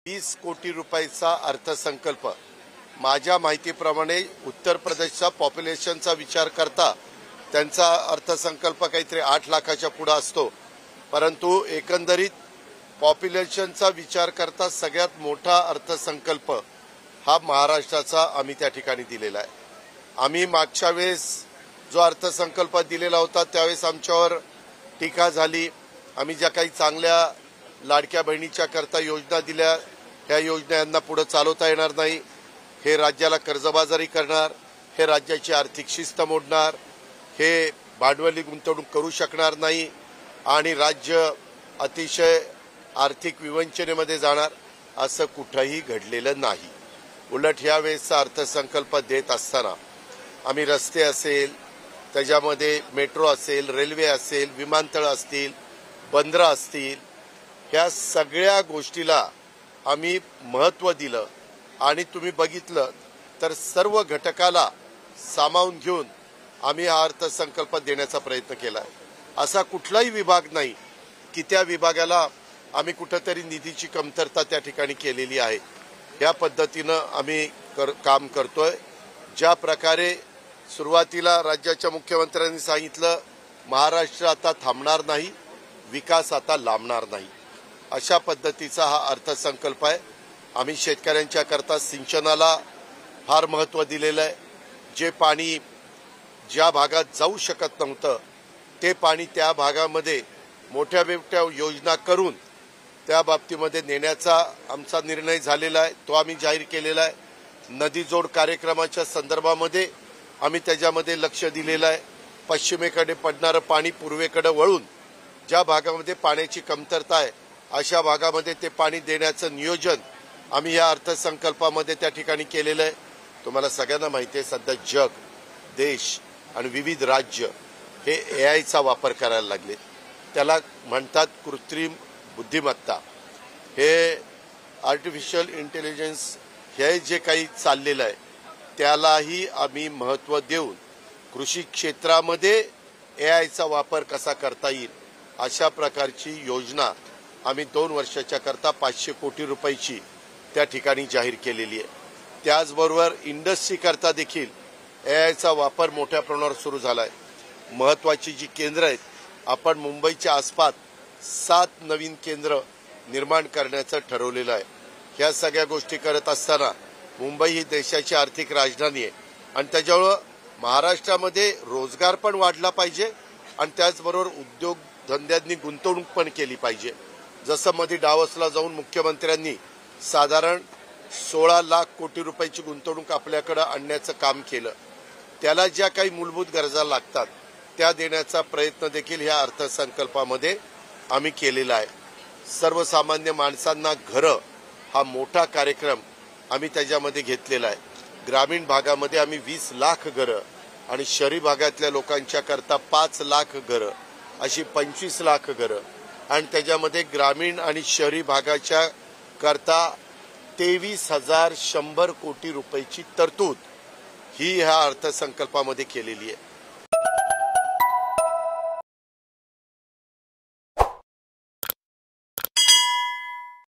20 कोटी रुपयाचा अर्थसंकल्प माझ्या माहितीप्रमाणे उत्तर प्रदेशच्या पॉप्युलेशनचा विचार करता त्यांचा अर्थसंकल्प काहीतरी 8 लाखाच्या पुढे असतो, परंतु एकंदरीत पॉप्युलेशनचा विचार करता सगळ्यात मोठा अर्थसंकल्प हा महाराष्ट्राचा आम्ही त्या ठिकाणी दिलेला आहे। आम्ही मागच्या वेळेस जो अर्थसंकल्प दिलेला होता त्यावेळेस आमच्यावर टीका झाली। आम्ही ज्या काही चांगल्या लाडक्या बहिणीच्या करता योजना दिल्या ह्या योजना यांना पुढे चालवता येणार नाही, हे राज्याला कर्जबाजारी करणार, हे राज्याची आर्थिक शिस्त मोडणार, हे भांडवली गुंतवणूक करू शकणार नाही आणि राज्य अतिशय आर्थिक विवंचनेमध्ये जाणार, असं कुठेही घडलेलं नाही। उलट ह्या वेळेचा अर्थसंकल्प देत असताना आम्ही रस्ते असेल, त्याच्यामध्ये मेट्रो असेल, रेल्वे असेल, विमानतळ असतील, बंदरं असतील, ह्या सगळ्या गोष्टीला आम्ही महत्त्व दिलं आणि तुम्ही बघितलं तर सर्व घटकाला सामावून घेऊन आम्ही हा अर्थसंकल्प देण्याचा प्रयत्न केला आहे। असा कुठलाही विभाग नाही की त्या विभागाला आम्ही कुठेतरी निधीची कमतरता त्या ठिकाणी केलेली आहे। या पद्धतीनं आम्ही काम करतोय। ज्या प्रकारे सुरुवातीला राज्याच्या मुख्यमंत्र्यांनी सांगितलं, महाराष्ट्र आता थांबणार नाही, विकास आता लांबणार नाही, अशा पद्धतीचा हा अर्थसंकल्प आहे। आम्ही शेतकऱ्यांच्या करता सिंचनाला फार महत्त्व दिलेलं आहे। जे पाणी ज्या भागात जाऊ शकत नव्हतं ते पाणी त्या भागामध्ये मोठ्या मोठ्या योजना करून त्या बाबतीमध्ये नेण्याचा आमचा निर्णय झालेला आहे, तो आम्ही जाहीर केलेला आहे। नदी जोड कार्यक्रमाच्या संदर्भामध्ये आम्ही त्याच्यामध्ये लक्ष दिलेलं आहे। पश्चिमेकडे पडणारं पाणी पूर्वेकडे वळून ज्या भागामध्ये पाण्याची कमतरता आहे अशा भागामध्ये ते पाणी देण्याचं नियोजन आम्ही या अर्थसंकल्पामध्ये त्या ठिकाणी केलेलं आहे। तुम्हाला सगळ्यांना माहिती आहे, सध्या जग, देश आणि विविध राज्य हे एआयचा वापर करायला लागले, त्याला म्हणतात कृत्रिम बुद्धिमत्ता। हे आर्टिफिशियल इंटेलिजन्स हे जे काही चाललेलं आहे त्यालाही आम्ही महत्त्व देऊन कृषी क्षेत्रामध्ये एआयचा वापर कसा करता येईल अशा प्रकारची योजना आम्ही 2 वर्षाच्या करता 500 कोटी रुपयाची त्या ठिकाणी जाहीर केलेली आहे। त्याचबरोबर इंडस्ट्री करता देखील एआयचा वापर मोठ्या प्रमाणावर सुरू झाला आहे। महत्त्वाची जी केंद्र आहेत, आपण मुंबईच्या आसपास 7 नवीन केंद्र निर्माण करण्याचं ठरवलेलं आहे। ह्या सगळ्या गोष्टी करत असताना मुंबई ही देशाची आर्थिक राजधानी आहे आणि त्याच्यामुळे महाराष्ट्रामध्ये रोजगार पण वाढला पाहिजे आणि त्याचबरोबर उद्योगधंद्यांनी गुंतवणूक पण केली पाहिजे। जसं मध्ये डावसला जाऊन मुख्यमंत्र्यांनी साधारण 16 लाख कोटी रुपयाची गुंतवणूक आपल्याकडे आणण्याचं काम केलं, त्याला ज्या काही मूलभूत गरजा लागतात त्या देण्याचा प्रयत्न देखील ह्या अर्थसंकल्पामध्ये आम्ही केलेला आहे। सर्वसामान्य माणसांना घरं हा मोठा कार्यक्रम आम्ही त्याच्यामध्ये घेतलेला आहे। ग्रामीण भागामध्ये आम्ही 20 लाख घरं आणि शहरी भागातल्या लोकांच्या करता 5 लाख घरं अशी 25 लाख घरं आणि त्याच्यामध्ये ग्रामीण आणि शहरी भागाच्या करता 23,100 कोटी रुपयाची तरतूद ही ह्या अर्थसंकल्पामध्ये केलेली आहे।